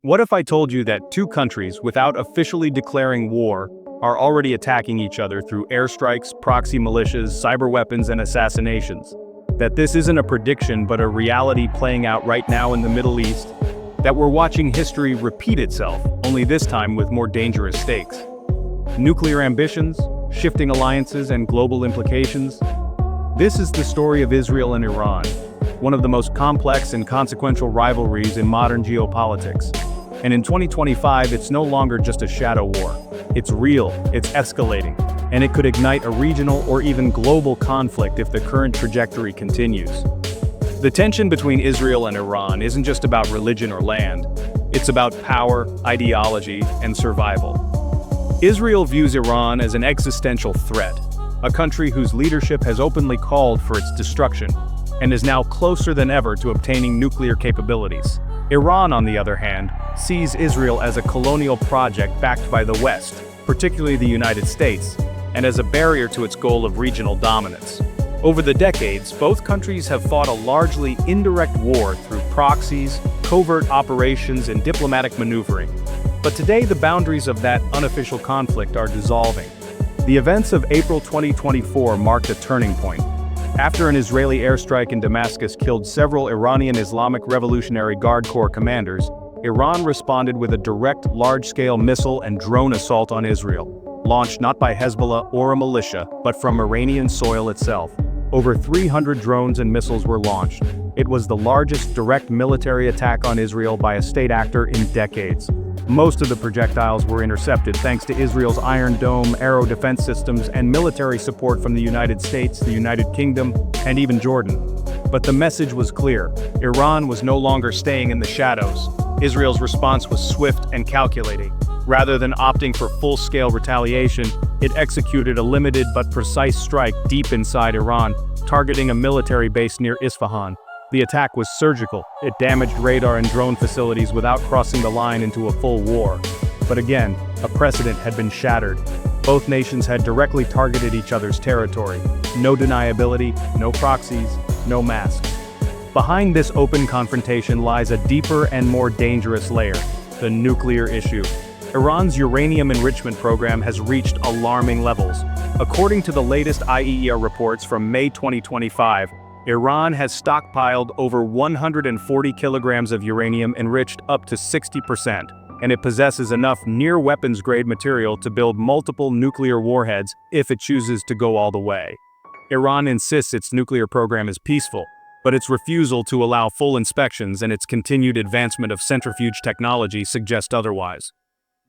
What if I told you that two countries, without officially declaring war, are already attacking each other through airstrikes, proxy militias, cyber weapons, and assassinations? That this isn't a prediction but a reality playing out right now in the Middle East? That we're watching history repeat itself, only this time with more dangerous stakes? Nuclear ambitions, shifting alliances, and global implications? This is the story of Israel and Iran, one of the most complex and consequential rivalries in modern geopolitics. And in 2025, it's no longer just a shadow war. It's real, it's escalating, and it could ignite a regional or even global conflict if the current trajectory continues. The tension between Israel and Iran isn't just about religion or land, it's about power, ideology, and survival. Israel views Iran as an existential threat, a country whose leadership has openly called for its destruction, and is now closer than ever to obtaining nuclear capabilities. Iran, on the other hand, sees Israel as a colonial project backed by the West, particularly the United States, and as a barrier to its goal of regional dominance. Over the decades, both countries have fought a largely indirect war through proxies, covert operations, and diplomatic maneuvering. But today the boundaries of that unofficial conflict are dissolving. The events of April 2024 marked a turning point. After an Israeli airstrike in Damascus killed several Iranian Islamic Revolutionary Guard Corps commanders, Iran responded with a direct, large-scale missile and drone assault on Israel, launched not by Hezbollah or a militia, but from Iranian soil itself. Over 300 drones and missiles were launched. It was the largest direct military attack on Israel by a state actor in decades. Most of the projectiles were intercepted thanks to Israel's Iron Dome aero defense systems and military support from the United States, the United Kingdom, and even Jordan. But the message was clear. Iran was no longer staying in the shadows. Israel's response was swift and calculating. Rather than opting for full-scale retaliation, it executed a limited but precise strike deep inside Iran, targeting a military base near Isfahan. The attack was surgical. It damaged radar and drone facilities without crossing the line into a full war. But again, a precedent had been shattered. Both nations had directly targeted each other's territory. No deniability, no proxies, no masks. Behind this open confrontation lies a deeper and more dangerous layer: the nuclear issue. Iran's uranium enrichment program has reached alarming levels. According to the latest IAEA reports from May 2025, Iran has stockpiled over 140 kilograms of uranium enriched up to 60%, and it possesses enough near-weapons-grade material to build multiple nuclear warheads if it chooses to go all the way. Iran insists its nuclear program is peaceful, but its refusal to allow full inspections and its continued advancement of centrifuge technology suggest otherwise.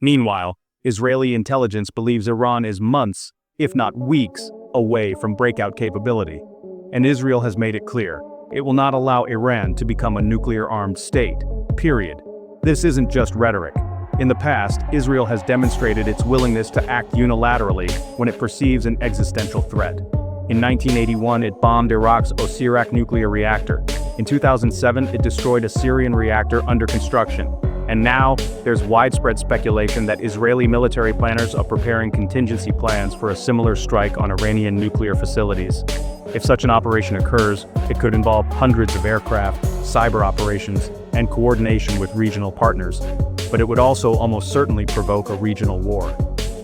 Meanwhile, Israeli intelligence believes Iran is months, if not weeks, away from breakout capability. And Israel has made it clear, it will not allow Iran to become a nuclear-armed state, period. This isn't just rhetoric. In the past, Israel has demonstrated its willingness to act unilaterally when it perceives an existential threat. In 1981, it bombed Iraq's Osirak nuclear reactor. In 2007, it destroyed a Syrian reactor under construction. And now, there's widespread speculation that Israeli military planners are preparing contingency plans for a similar strike on Iranian nuclear facilities. If such an operation occurs, it could involve hundreds of aircraft, cyber operations, and coordination with regional partners. But it would also almost certainly provoke a regional war.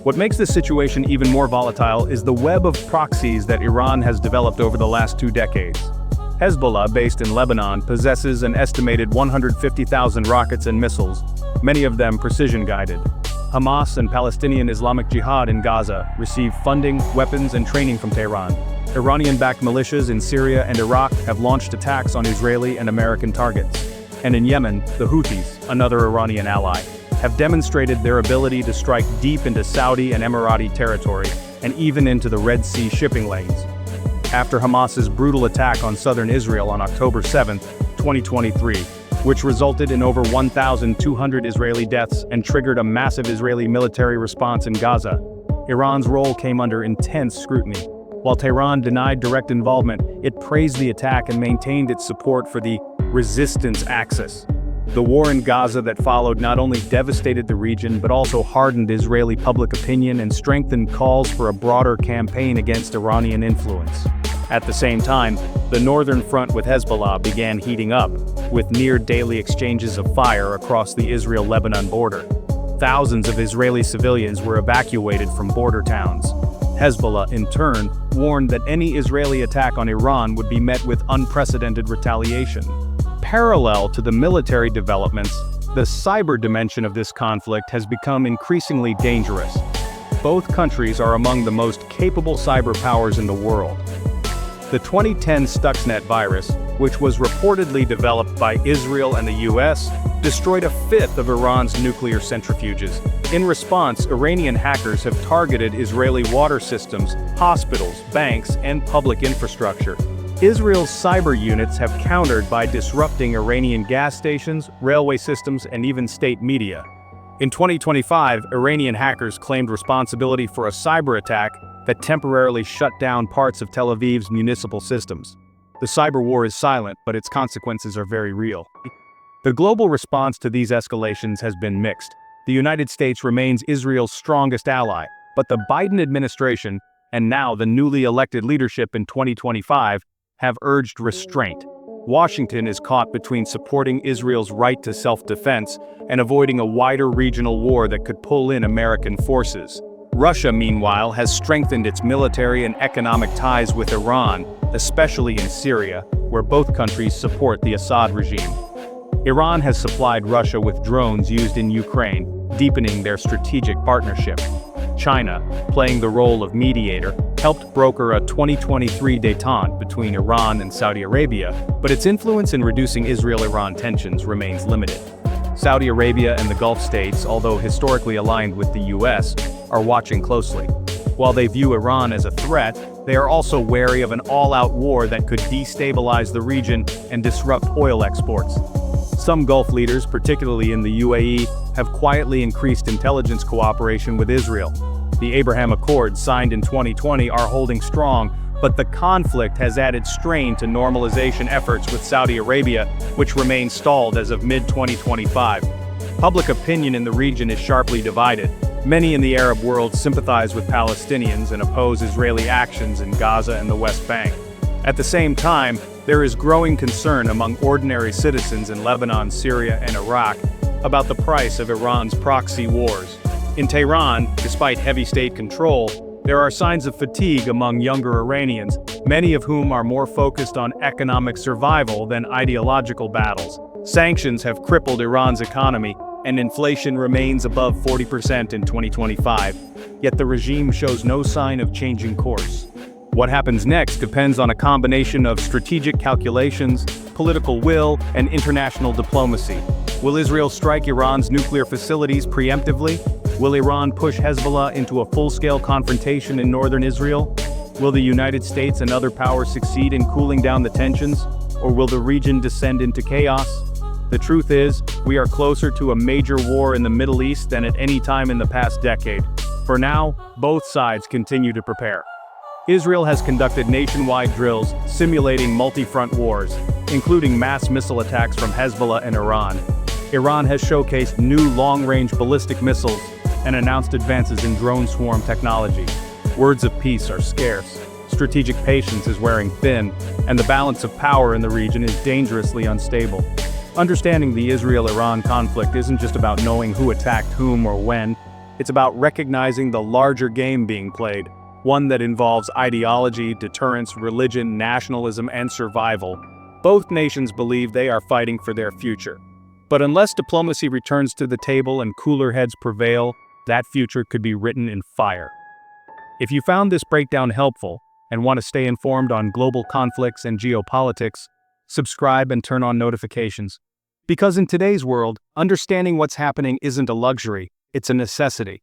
What makes this situation even more volatile is the web of proxies that Iran has developed over the last 2 decades. Hezbollah, based in Lebanon, possesses an estimated 150,000 rockets and missiles, many of them precision-guided. Hamas and Palestinian Islamic Jihad in Gaza receive funding, weapons, and training from Tehran. Iranian-backed militias in Syria and Iraq have launched attacks on Israeli and American targets. And in Yemen, the Houthis, another Iranian ally, have demonstrated their ability to strike deep into Saudi and Emirati territory, and even into the Red Sea shipping lanes. After Hamas's brutal attack on southern Israel on October 7, 2023, which resulted in over 1,200 Israeli deaths and triggered a massive Israeli military response in Gaza, Iran's role came under intense scrutiny. While Tehran denied direct involvement, it praised the attack and maintained its support for the resistance axis. The war in Gaza that followed not only devastated the region but also hardened Israeli public opinion and strengthened calls for a broader campaign against Iranian influence. At the same time, the northern front with Hezbollah began heating up, with near-daily exchanges of fire across the Israel-Lebanon border. Thousands of Israeli civilians were evacuated from border towns. Hezbollah, in turn, warned that any Israeli attack on Iran would be met with unprecedented retaliation. Parallel to the military developments, the cyber dimension of this conflict has become increasingly dangerous. Both countries are among the most capable cyber powers in the world. The 2010 Stuxnet virus, which was reportedly developed by Israel and the US, destroyed a fifth of Iran's nuclear centrifuges. In response, Iranian hackers have targeted Israeli water systems, hospitals, banks, and public infrastructure. Israel's cyber units have countered by disrupting Iranian gas stations, railway systems, and even state media. In 2025, Iranian hackers claimed responsibility for a cyber attack that temporarily shut down parts of Tel Aviv's municipal systems. The cyber war is silent, but its consequences are very real. The global response to these escalations has been mixed. The United States remains Israel's strongest ally, but the Biden administration, and now the newly elected leadership in 2025, have urged restraint. Washington is caught between supporting Israel's right to self-defense and avoiding a wider regional war that could pull in American forces. Russia, meanwhile, has strengthened its military and economic ties with Iran, especially in Syria, where both countries support the Assad regime. Iran has supplied Russia with drones used in Ukraine, deepening their strategic partnership. China, playing the role of mediator, helped broker a 2023 détente between Iran and Saudi Arabia, but its influence in reducing Israel-Iran tensions remains limited. Saudi Arabia and the Gulf states, although historically aligned with the US, are watching closely. While they view Iran as a threat, they are also wary of an all-out war that could destabilize the region and disrupt oil exports. Some Gulf leaders, particularly in the UAE, have quietly increased intelligence cooperation with Israel. The Abraham Accords signed in 2020 are holding strong, but the conflict has added strain to normalization efforts with Saudi Arabia, which remain stalled as of mid-2025. Public opinion in the region is sharply divided. Many in the Arab world sympathize with Palestinians and oppose Israeli actions in Gaza and the West Bank. At the same time, there is growing concern among ordinary citizens in Lebanon, Syria, and Iraq about the price of Iran's proxy wars. In Tehran, despite heavy state control, there are signs of fatigue among younger Iranians, many of whom are more focused on economic survival than ideological battles. Sanctions have crippled Iran's economy, and inflation remains above 40% in 2025, yet the regime shows no sign of changing course. What happens next depends on a combination of strategic calculations, political will, and international diplomacy. Will Israel strike Iran's nuclear facilities preemptively? Will Iran push Hezbollah into a full-scale confrontation in northern Israel? Will the United States and other powers succeed in cooling down the tensions? Or will the region descend into chaos? The truth is, we are closer to a major war in the Middle East than at any time in the past decade. For now, both sides continue to prepare. Israel has conducted nationwide drills simulating multi-front wars, including mass missile attacks from Hezbollah and Iran. Iran has showcased new long-range ballistic missiles and announced advances in drone swarm technology. Words of peace are scarce. Strategic patience is wearing thin, and the balance of power in the region is dangerously unstable. Understanding the Israel-Iran conflict isn't just about knowing who attacked whom or when, it's about recognizing the larger game being played, one that involves ideology, deterrence, religion, nationalism, and survival. Both nations believe they are fighting for their future. But unless diplomacy returns to the table and cooler heads prevail, that future could be written in fire. If you found this breakdown helpful and want to stay informed on global conflicts and geopolitics, subscribe and turn on notifications. Because in today's world, understanding what's happening isn't a luxury, it's a necessity.